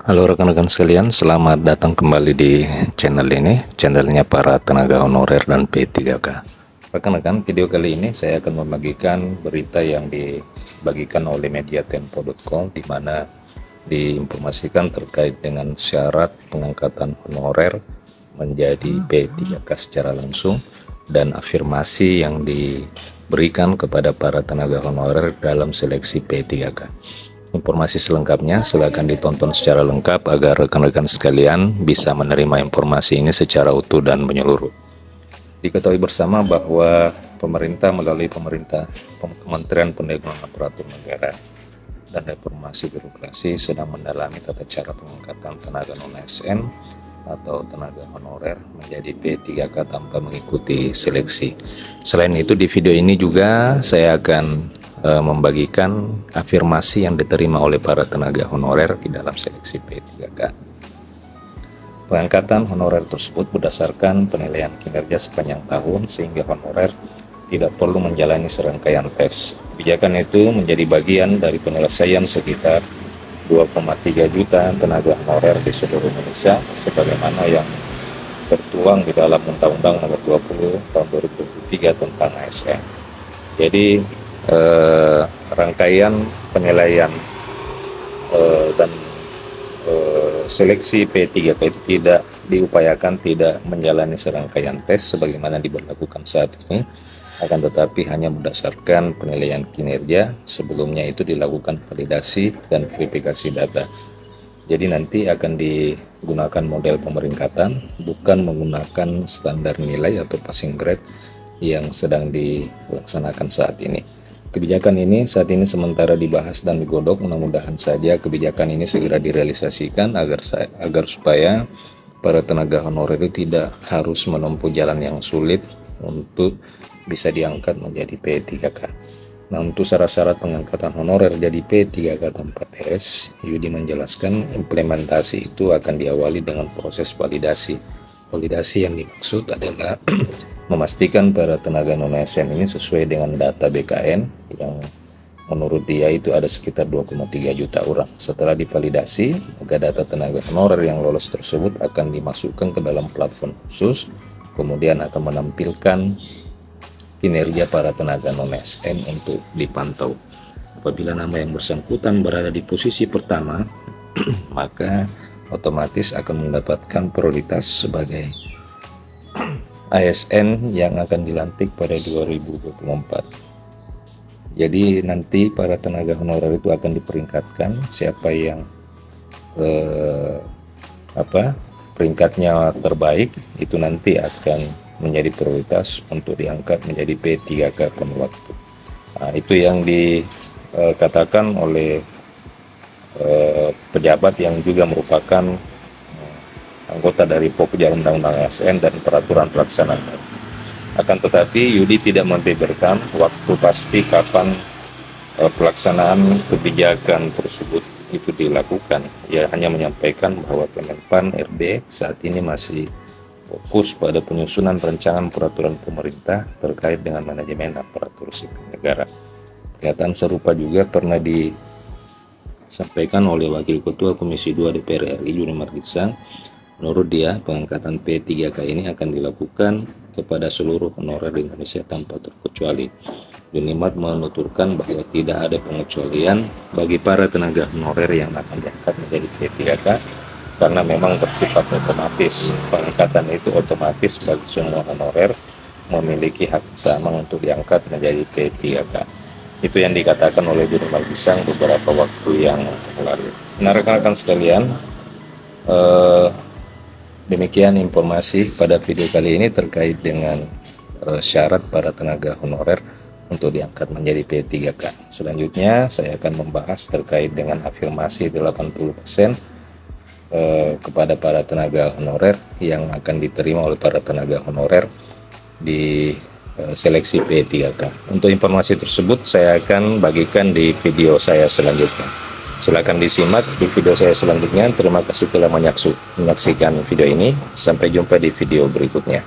Halo rekan-rekan sekalian, selamat datang kembali di channel ini, channelnya para tenaga honorer dan P3K. Rekan-rekan, video kali ini saya akan membagikan berita yang dibagikan oleh mediatempo.com, di mana diinformasikan terkait dengan syarat pengangkatan honorer menjadi P3K secara langsung dan afirmasi yang diberikan kepada para tenaga honorer dalam seleksi P3K. Informasi selengkapnya silakan ditonton secara lengkap agar rekan-rekan sekalian bisa menerima informasi ini secara utuh dan menyeluruh. Diketahui bersama bahwa pemerintah melalui Kementerian Pendagangan Aparatur Negara dan Reformasi Birokrasi sedang mendalami tata cara pengangkatan tenaga non-ASN atau tenaga honorer menjadi P3K tanpa mengikuti seleksi. Selain itu, di video ini juga saya akan membagikan afirmasi yang diterima oleh para tenaga honorer di dalam seleksi P3K. Pengangkatan honorer tersebut berdasarkan penilaian kinerja sepanjang tahun, sehingga honorer tidak perlu menjalani serangkaian tes. Kebijakan itu menjadi bagian dari penyelesaian sekitar 2,3 juta tenaga honorer di seluruh Indonesia, sebagaimana yang tertuang di dalam Undang-Undang Nomor 20 Tahun 2023 tentang ASN. Jadi rangkaian penilaian dan seleksi P3K itu tidak diupayakan tidak menjalani serangkaian tes sebagaimana diberlakukan saat ini, akan tetapi hanya berdasarkan penilaian kinerja. Sebelumnya itu dilakukan validasi dan verifikasi data. Jadi nanti akan digunakan model pemeringkatan, bukan menggunakan standar nilai atau passing grade yang sedang dilaksanakan saat ini. Kebijakan ini saat ini sementara dibahas dan digodok. Mudah-mudahan saja kebijakan ini segera direalisasikan agar supaya para tenaga honorer itu tidak harus menempuh jalan yang sulit untuk bisa diangkat menjadi P3K. Nah, untuk syarat-syarat pengangkatan honorer jadi P3K tanpa tes, Yudi menjelaskan implementasi itu akan diawali dengan proses validasi. Validasi yang dimaksud adalah memastikan para tenaga non-ASN ini sesuai dengan data BKN yang menurut dia itu ada sekitar 2,3 juta orang. Setelah divalidasi, maka data tenaga honorer yang lolos tersebut akan dimasukkan ke dalam platform khusus, kemudian akan menampilkan kinerja para tenaga non-ASN untuk dipantau. Apabila nama yang bersangkutan berada di posisi pertama, maka otomatis akan mendapatkan prioritas sebagai ASN yang akan dilantik pada 2024. Jadi nanti para tenaga honorer itu akan diperingkatkan, siapa yang peringkatnya terbaik itu nanti akan menjadi prioritas untuk diangkat menjadi P3K penuh waktu. Nah, itu yang dikatakan oleh pejabat yang juga merupakan anggota dari Pokja Undang-Undang ASN dan peraturan pelaksanaan. Akan tetapi Yudi tidak membeberkan waktu pasti kapan pelaksanaan kebijakan tersebut itu dilakukan. Ia hanya menyampaikan bahwa Kemenpan RB saat ini masih fokus pada penyusunan rancangan peraturan pemerintah terkait dengan manajemen aparatur sipil negara. Pernyataan serupa juga pernah disampaikan oleh Wakil Ketua Komisi 2 DPR RI Juni Margisang. Menurut dia, pengangkatan P3K ini akan dilakukan kepada seluruh honorer di Indonesia tanpa terkecuali. Junimat menuturkan bahwa tidak ada pengecualian bagi para tenaga honorer yang akan diangkat menjadi P3K karena memang bersifat otomatis. Pengangkatan itu otomatis bagi semua honorer memiliki hak sama untuk diangkat menjadi P3K. Itu yang dikatakan oleh Junimat Margisang beberapa waktu yang lalu. Nah, rekan-rekan sekalian, demikian informasi pada video kali ini terkait dengan syarat para tenaga honorer untuk diangkat menjadi P3K. Selanjutnya saya akan membahas terkait dengan afirmasi 80% kepada para tenaga honorer yang akan diterima oleh para tenaga honorer di seleksi P3K. Untuk informasi tersebut saya akan bagikan di video saya selanjutnya. Silakan disimak di video saya selanjutnya. Terima kasih telah menyaksikan video ini. Sampai jumpa di video berikutnya.